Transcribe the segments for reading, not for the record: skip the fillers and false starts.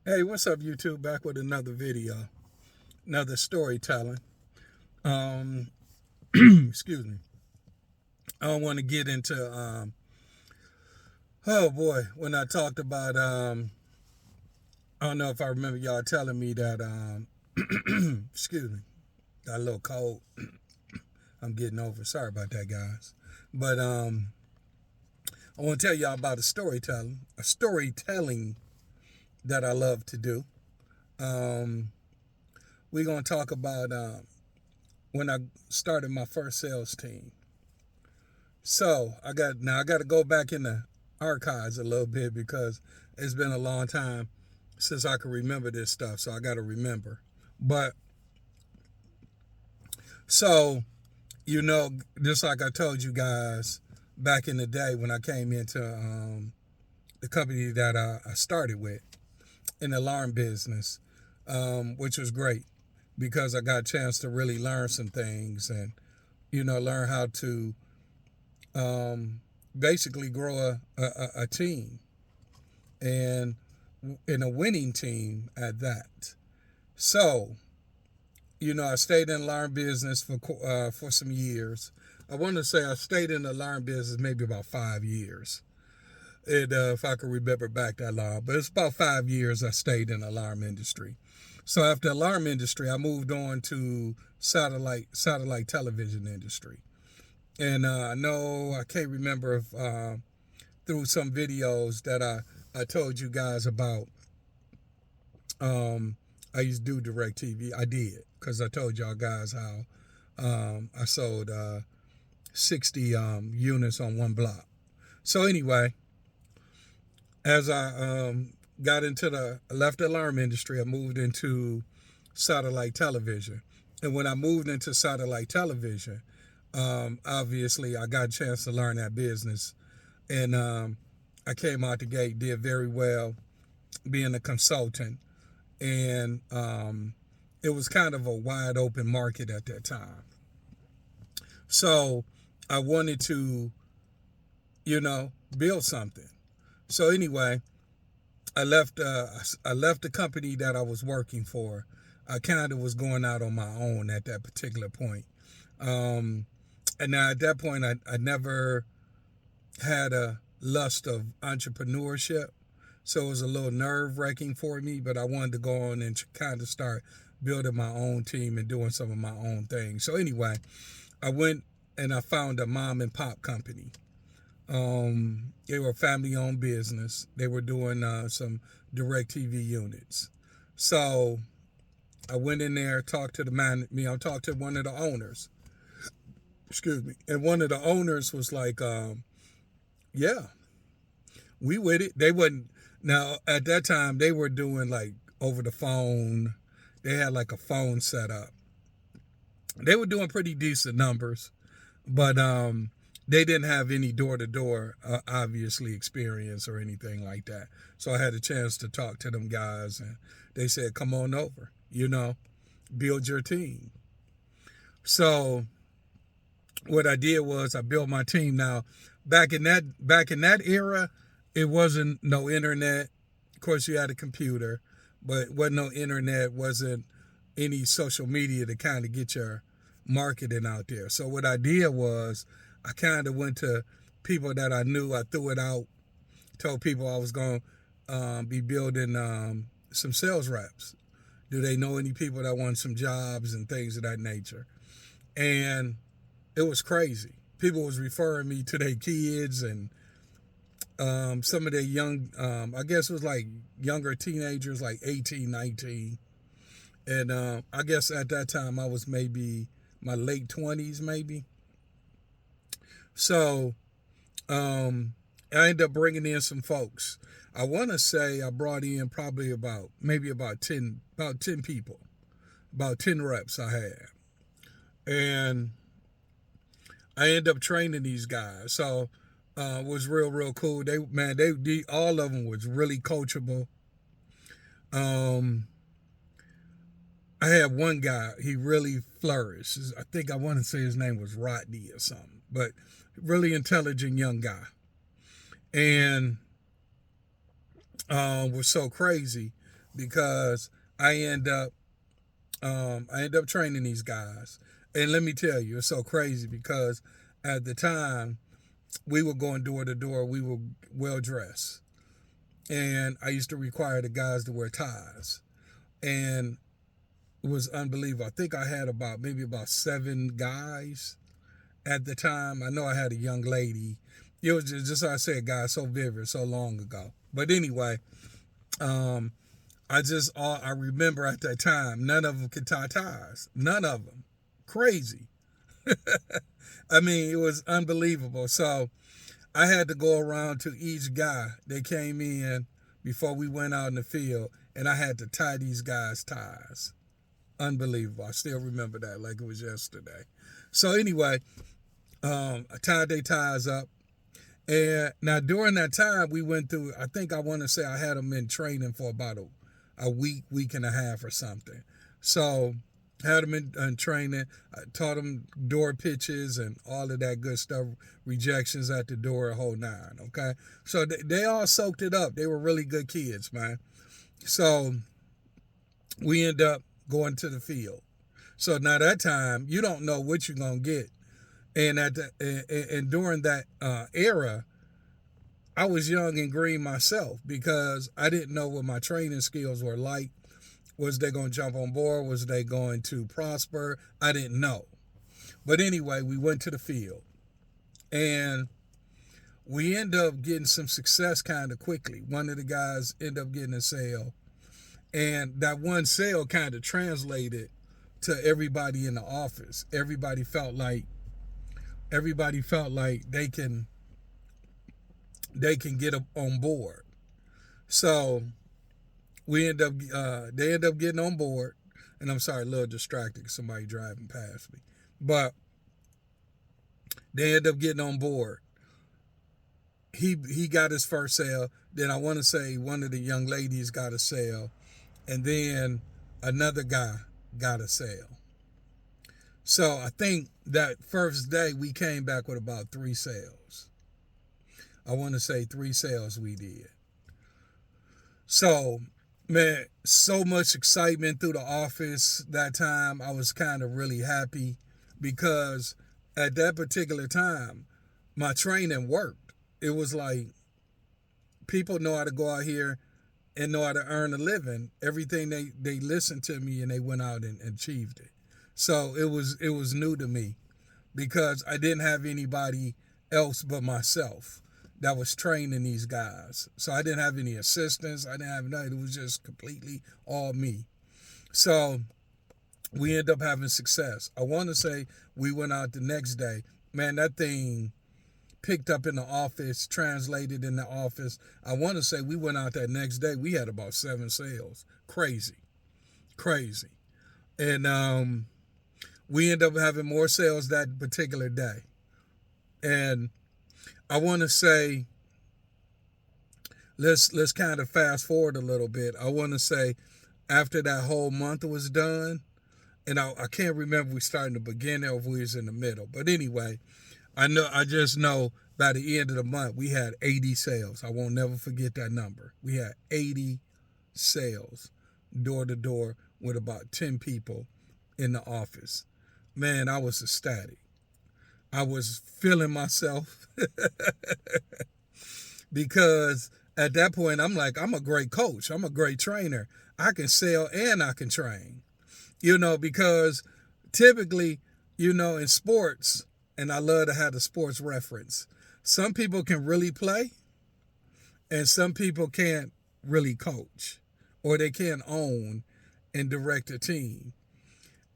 Hey, what's up, YouTube? Back with another video, another storytelling. Um, excuse me. I don't want to get into oh boy, when I talked about I don't know if I remember y'all telling me that excuse me, got a little cold. I'm getting over. Sorry about that, guys. But I want to tell y'all about a storytelling that I love to do. Um, we're gonna talk about when I started my first sales team. So I got to go back in the archives a little bit because it's been a long time since I can remember this stuff. So I got to remember. But so just like I told you guys back in the day when I came into the company that I started with in the alarm business, which was great because I got a chance to really learn some things and learn how to um, basically grow a team and in a winning team at that. So, I stayed in the alarm business for some years. I want to say I stayed in the alarm business maybe about 5 years. If I can remember back that long, but it's about 5 years I stayed in the alarm industry. So after the alarm industry, I moved on to satellite television industry. And I know I can't remember if through some videos that I told you guys about. Um, I used to do direct TV. I did because I told y'all guys how I sold 60 units on one block. So anyway, as I got into the left the alarm industry, I moved into satellite television. And when I moved into satellite television, obviously I got a chance to learn that business, and I came out the gate, did very well, being a consultant, and it was kind of a wide open market at that time. So I wanted to, build something. So anyway, I left. I left the company that I was working for. I kind of was going out on my own at that particular point. Um, and now at that point, I never had a lust of entrepreneurship. So it was a little nerve wracking for me, but I wanted to go on and kind of start building my own team and doing some of my own things. So anyway, I went and I found a mom and pop company. They were a family owned business. They were doing some direct TV units. So I went in there, talked to the man, I talked to one of the owners. Excuse me. And one of the owners was like, yeah, we with it. They wouldn't. Now at that time they were doing like over the phone. They had like a phone set up. They were doing pretty decent numbers, but they didn't have any door to door obviously experience or anything like that. So I had a chance to talk to them guys, and they said, "Come on over. Build your team." So what I did was I built my team. Now, back in that era, it wasn't no internet. Of course, you had a computer, but wasn't no internet. Wasn't any social media to kind of get your marketing out there. So what I did was I kind of went to people that I knew. I threw it out. Told people I was going to be building some sales reps. Do they know any people that want some jobs and things of that nature? And it was crazy. People was referring me to their kids and some of their young, I guess it was like younger teenagers, like 18, 19. And I guess at that time I was maybe my late 20s, maybe. So I ended up bringing in some folks. I want to say I brought in probably about 10 people, about 10 reps I had. And I ended up training these guys. So it was real cool. They all of them was really coachable. Um, I had one guy, he really flourished. I think I want to say his name was Rodney or something, but really intelligent young guy. And was so crazy. because I end up training these guys. And let me tell you, it's so crazy because at the time we were going door to door, we were well dressed. And I used to require the guys to wear ties. And it was unbelievable. I think I had maybe about 7 guys at the time. I know I had a young lady. It was just like I said, guys, so vivid, so long ago. But anyway, um, I remember at that time, none of them could tie ties. None of them. Crazy. I mean, it was unbelievable. So I had to go around to each guy that came in before we went out in the field, and I had to tie these guys' ties. Unbelievable. I still remember that like it was yesterday. So anyway, I tied their ties up. And now during that time, we went through, I want to say I had them in training for about a week and a half or something. So had them in training. I taught them door pitches and all of that good stuff, rejections at the door, a whole nine, okay? So they all soaked it up. They were really good kids, man. So we end up going to the field. So now that time, you don't know what you're going to get. And during that era, I was young and green myself because I didn't know what my training skills were like. Was they going to jump on board? Was they going to prosper? I didn't know. But anyway, we went to the field. And we ended up getting some success kind of quickly. One of the guys ended up getting a sale. And that one sale kind of translated to everybody in the office. Everybody felt like they can get on board. So they end up getting on board. And I'm sorry, a little distracted, somebody driving past me. But they end up getting on board. He got his first sale. Then I want to say one of the young ladies got a sale. And then another guy got a sale. So I think that first day we came back with about 3 sales. I want to say 3 sales we did. So, man, so much excitement through the office that time. I was kind of really happy because at that particular time, my training worked. It was like people know how to go out here and know how to earn a living. Everything they listened to me and they went out and achieved it. So it was new to me because I didn't have anybody else but myself that was training these guys. So I didn't have any assistants. I didn't have nothing. It was just completely all me. So we ended up having success. I want to say we went out the next day. Man, that thing picked up in the office, translated in the office. I want to say we went out that next day. We had about 7 sales. Crazy. And we ended up having more sales that particular day. And I want to say, let's kind of fast forward a little bit. I want to say after that whole month was done, and I can't remember if we started in the beginning or if we was in the middle. But anyway, I just know by the end of the month, we had 80 sales. I won't never forget that number. We had 80 sales door to door with about 10 people in the office. Man, I was ecstatic. I was feeling myself because at that point, I'm like, I'm a great coach. I'm a great trainer. I can sell and I can train, because typically, in sports, and I love to have the sports reference, some people can really play and some people can't really coach or they can't own and direct a team.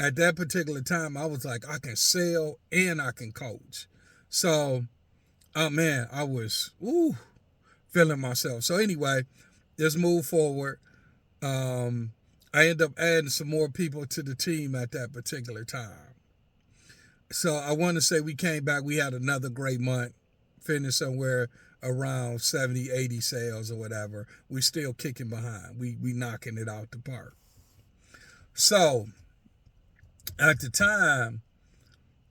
At that particular time, I was like, I can sell and I can coach. So, man, I was feeling myself. So anyway, let's move forward. I ended up adding some more people to the team at that particular time. So I want to say we came back. We had another great month, finished somewhere around 70, 80 sales or whatever. We still kicking behind. We knocking it out the park. So at the time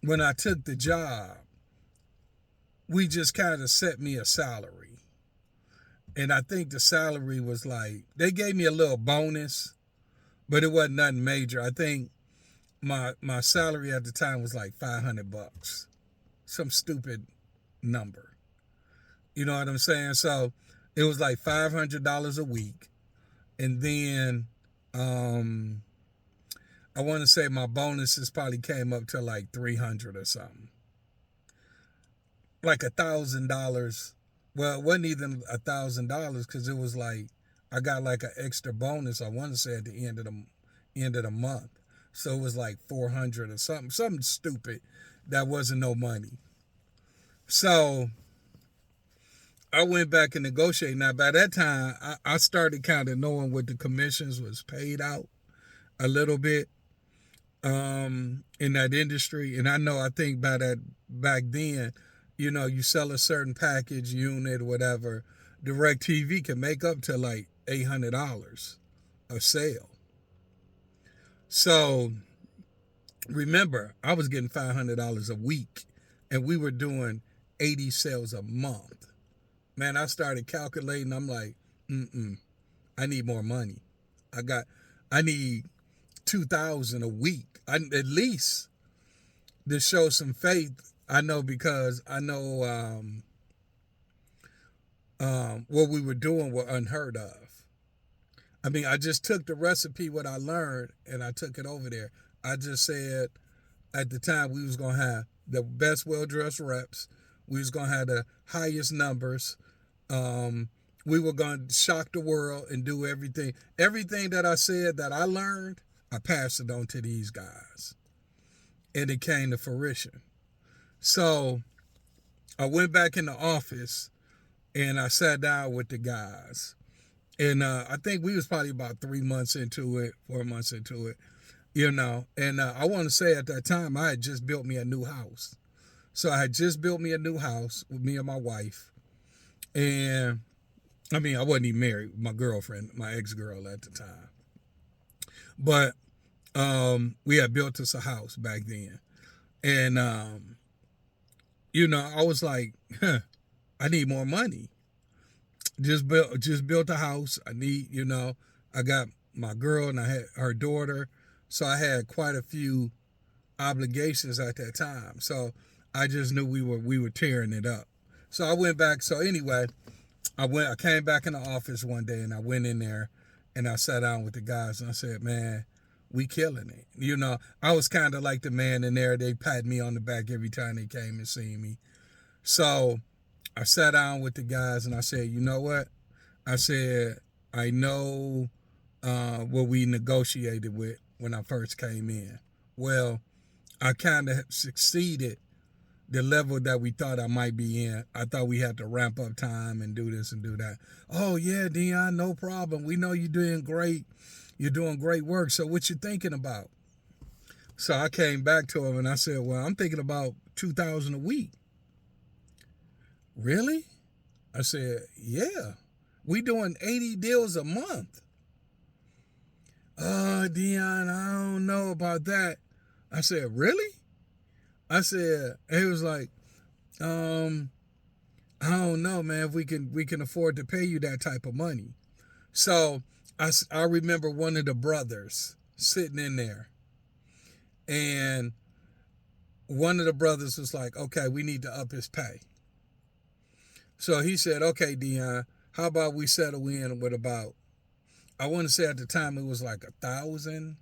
when I took the job, we just kind of set me a salary. And I think the salary was like, they gave me a little bonus, but it wasn't nothing major. I think my salary at the time was like $500, some stupid number. You know what I'm saying? So it was like $500 a week, and then um, I want to say my bonuses probably came up to like 300 or something, like $1,000. Well, it wasn't even $1,000 because it was like I got like an extra bonus. I want to say at the end of the month, so it was like 400 or something stupid that wasn't no money. So I went back and negotiated. Now by that time, I started kind of knowing what the commissions was paid out a little bit in that industry, and I think by that back then, you sell a certain package unit, whatever. DirecTV can make up to like $800 a sale. So remember, I was getting $500 a week, and we were doing 80 sales a month. Man, I started calculating. I'm like, I need more money. I need 2,000 a week, at least, to show some faith. I know because I know what we were doing were unheard of. I mean, I just took the recipe, what I learned, and I took it over there. I just said at the time we was gonna have the best well-dressed reps. We was gonna have the highest numbers. Um, we were gonna shock the world and do everything. Everything that I said that I learned, I passed it on to these guys, and it came to fruition. So I went back in the office and I sat down with the guys. And I think we was probably about 3 months into it, 4 months into it, And I want to say at that time I had just built me a new house. So I had just built me a new house with me and my wife. And I mean, I wasn't even married. My girlfriend, my ex-girl at the time. But we had built us a house back then. And, I was like, I need more money. Just built a house. I need, I got my girl and I had her daughter. So I had quite a few obligations at that time. So I just knew we were tearing it up. So I went back. So anyway, I came back in the office one day and I went in there and I sat down with the guys and I said, man, we killing it. I was kind of like the man in there. They pat me on the back every time they came and see me. So I sat down with the guys and I said, you know what? I said, I know what we negotiated with when I first came in. Well, I kind of succeeded the level that we thought I might be in. I thought we had to ramp up time and do this and do that. Oh, yeah, Dion, no problem. We know you're doing great. You're doing great work. So what you thinking about? So I came back to him and I said, well, I'm thinking about 2,000 a week. Really? I said, yeah. We doing 80 deals a month. Dion, I don't know about that. I said, really? I said, he was like, I don't know, man, if we can afford to pay you that type of money. So I remember one of the brothers sitting in there, and one of the brothers was like, okay, we need to up his pay. So he said, okay, Dion, how about we settle in with about, I want to say at the time it was like $1,000,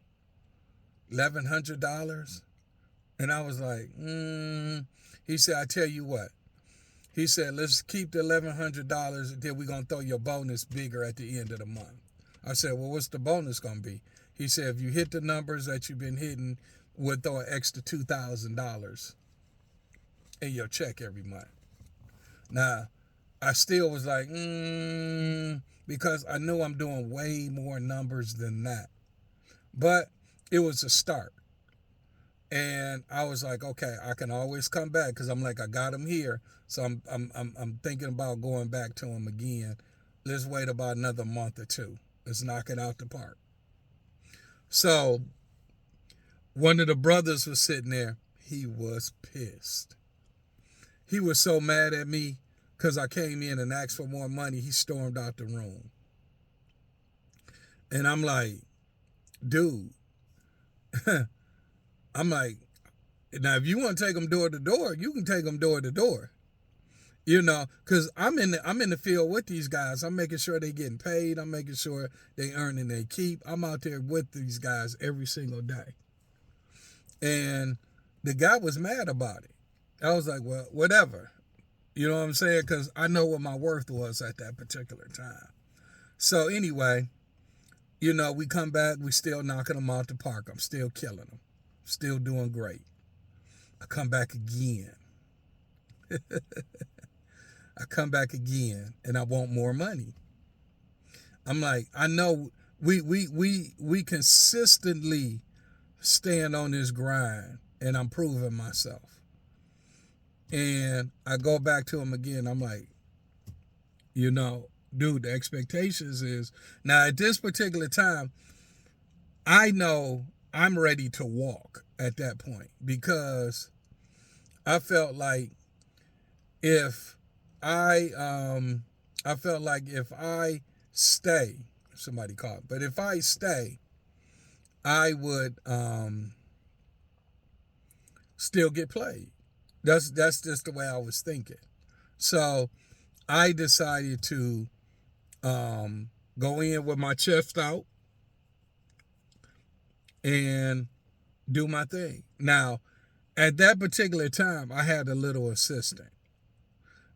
$1,100. And I was like, He said, I tell you what. He said, let's keep the $1,100 until we're going to throw your bonus bigger at the end of the month. I said, well, what's the bonus going to be? He said, if you hit the numbers that you've been hitting, we'll throw an extra $2,000 in your check every month. Now, I still was like, because I knew I'm doing way more numbers than that. But it was a start. And I was like, okay, I can always come back because I'm like, I got him here. So I'm thinking about going back to him again. Let's wait about another month or two. Let's knock it out the park. So one of the brothers was sitting there. He was pissed. He was so mad at me because I came in and asked for more money, he stormed out the room. And I'm like, dude, I'm like, now if you want to take them door to door, you can take them door to door. You know, because I'm in the field with these guys. I'm making sure they getting paid. I'm making sure they earning their keep. I'm out there with these guys every single day. And the guy was mad about it. I was like, well, whatever. You know what I'm saying? Because I know what my worth was at that particular time. So anyway, you know, we come back. We still knocking them out the park. I'm still killing them. Still doing great. I come back again. I come back again and I want more money. I'm like, I know we consistently stand on this grind and I'm proving myself. And I go back to him again. I'm like, you know, dude, the expectations is now at this particular time, I know I'm ready to walk at that point because I felt like if I felt like if I stay, somebody called, but if I stay, I would still get played. That's just the way I was thinking. So I decided to go in with my chest out and do my thing. Now, at that particular time, I had a little assistant.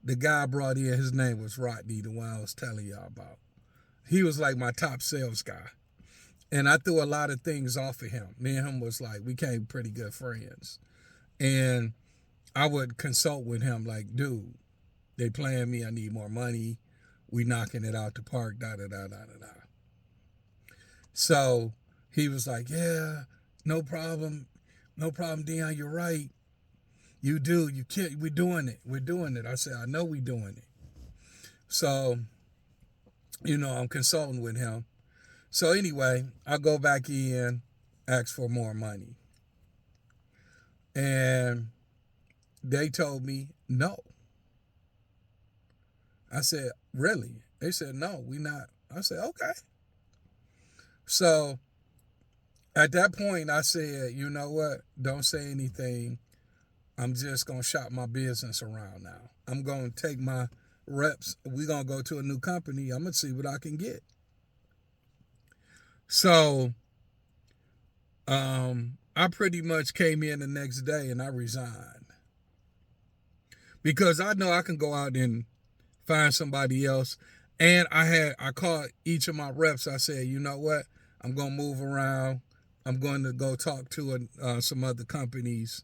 The guy I brought in, his name was Rodney, the one I was telling y'all about. He was like my top sales guy. And I threw a lot of things off of him. Me and him was like, we became pretty good friends. And I would consult with him like, dude, they playing me. I need more money. We knocking it out the park, da-da-da-da-da-da. So he was like, yeah, no problem. No problem, Dion, you're right. You do. You can't. We're doing it. We're doing it. I said, I know we're doing it. So, you know, I'm consulting with him. So anyway, I go back in, ask for more money. And they told me no. I said, really? They said, no, we not. I said, okay. So at that point, I said, you know what? Don't say anything. I'm just going to shop my business around now. I'm going to take my reps. We're going to go to a new company. I'm going to see what I can get. So I pretty much came in the next day and I resigned. Because I know I can go out and find somebody else. And I called each of my reps. I said, you know what? I'm going to move around. I'm going to go talk to some other companies.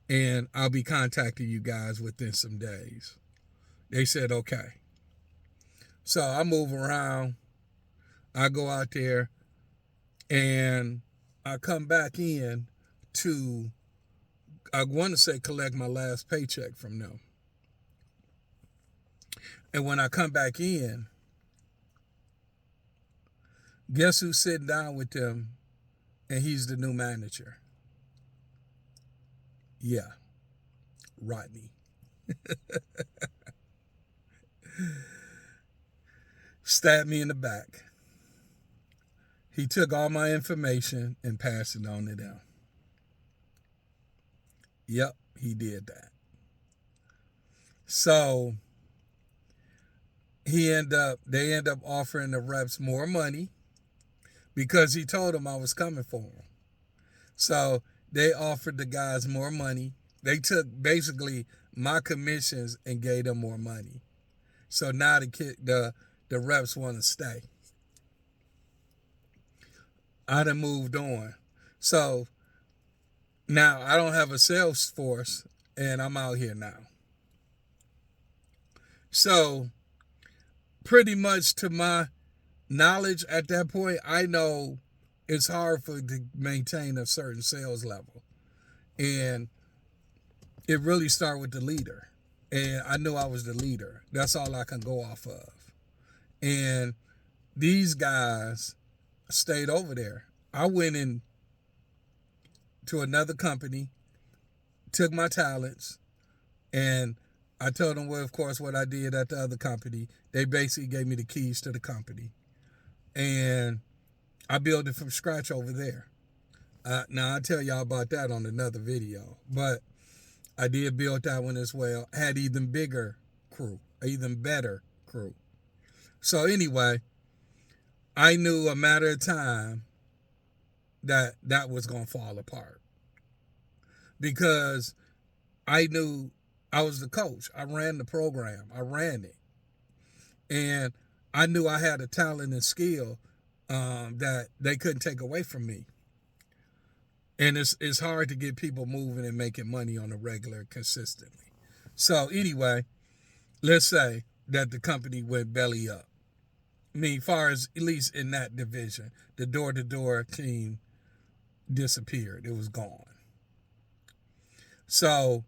And I'll be contacting you guys within some days. They said, okay. So I move around. I go out there. And I come back in to, I want to say, collect my last paycheck from them. And when I come back in, guess who's sitting down with them? And he's the new manager. Yeah, Rodney. Stabbed me in the back. He took all my information and passed it on to them. Yep, he did that. So they end up offering the reps more money because he told them I was coming for them. So they offered the guys more money. They took basically my commissions and gave them more money. So now the reps want to stay. I done moved on. So now I don't have a sales force and I'm out here now. So pretty much to my knowledge at that point, I know it's hard to maintain a certain sales level. And it really started with the leader. And I knew I was the leader. That's all I can go off of. And these guys stayed over there. I went in to another company, took my talents, and I told them, well, of course, what I did at the other company. They basically gave me the keys to the company, and I built it from scratch over there. Now I'll tell y'all about that on another video, but I did build that one as well. Had even bigger crew, even better crew. So anyway, I knew a matter of time that that was gonna fall apart because I knew I was the coach. I ran the program. I ran it, and I knew I had a talent and skill that they couldn't take away from me. And it's hard to get people moving and making money on a regular, consistently. So anyway, let's say that the company went belly up. I mean, far as at least in that division, the door-to-door team disappeared. It was gone. So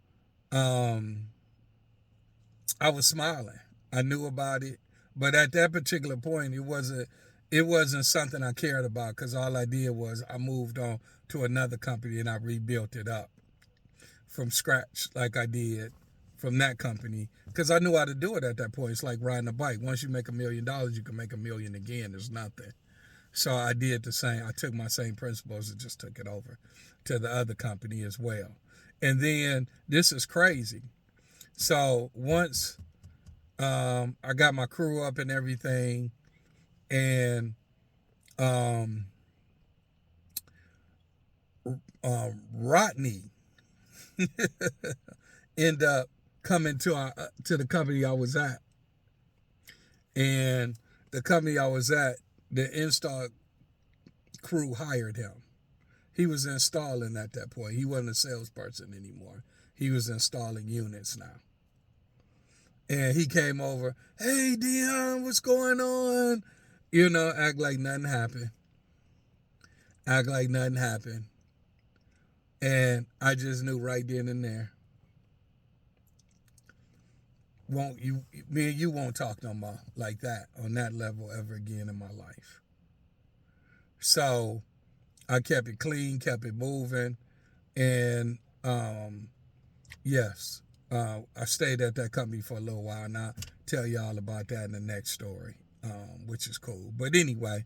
I was smiling. I knew about it, but at that particular point, it wasn't something I cared about because all I did was I moved on to another company and I rebuilt it up from scratch like I did from that company because I knew how to do it at that point. It's like riding a bike. Once you make $1 million, you can make $1 million again. There's nothing. So I did the same. I took my same principles and just took it over to the other company as well. And then this is crazy. So once I got my crew up and everything, and Rodney ended up coming to the company I was at, and the company I was at, the install crew hired him. He was installing at that point. He wasn't a salesperson anymore. He was installing units now. And he came over, hey, Dion, what's going on? You know, act like nothing happened. Act like nothing happened. And I just knew right then and there, me and you won't talk no more like that on that level ever again in my life. So I kept it clean, kept it moving, and yes, I stayed at that company for a little while. And I'll tell y'all about that in the next story, which is cool. But anyway,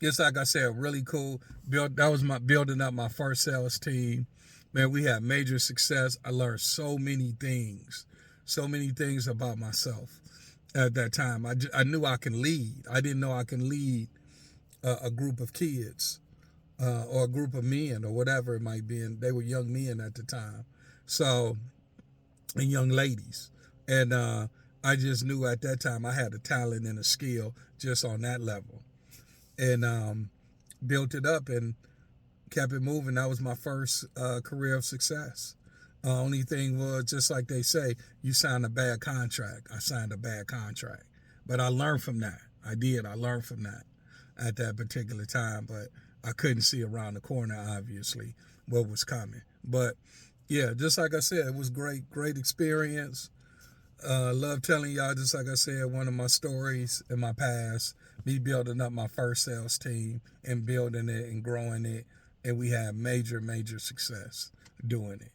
just like I said, really cool. That was my building up my first sales team. Man, we had major success. I learned so many things about myself at that time. I knew I can lead. I didn't know I can lead a group of kids or a group of men or whatever it might be. And they were young men at the time. So, and young ladies. And I just knew at that time I had a talent and a skill just on that level. And built it up and kept it moving. That was my first career of success. Only thing was, just like they say, you sign a bad contract. I signed a bad contract. But I learned from that. I did. I learned from that at that particular time. But I couldn't see around the corner, obviously, what was coming. But, yeah, just like I said, it was great experience. Love telling y'all, just like I said, one of my stories in my past, me building up my first sales team and building it and growing it. And we had major success doing it.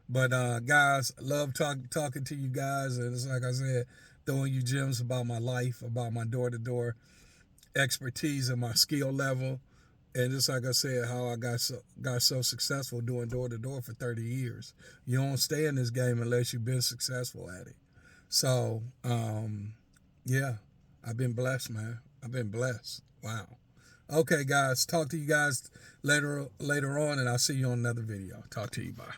But guys, love talking to you guys. And it's like I said, throwing you gems about my life, about my door-to-door expertise and my skill level. And just like I said, how I got so successful doing door-to-door for 30 years. You don't stay in this game unless you've been successful at it. So, yeah, I've been blessed, man. I've been blessed. Wow. Okay, guys, talk to you guys later on, and I'll see you on another video. Talk to you. Bye.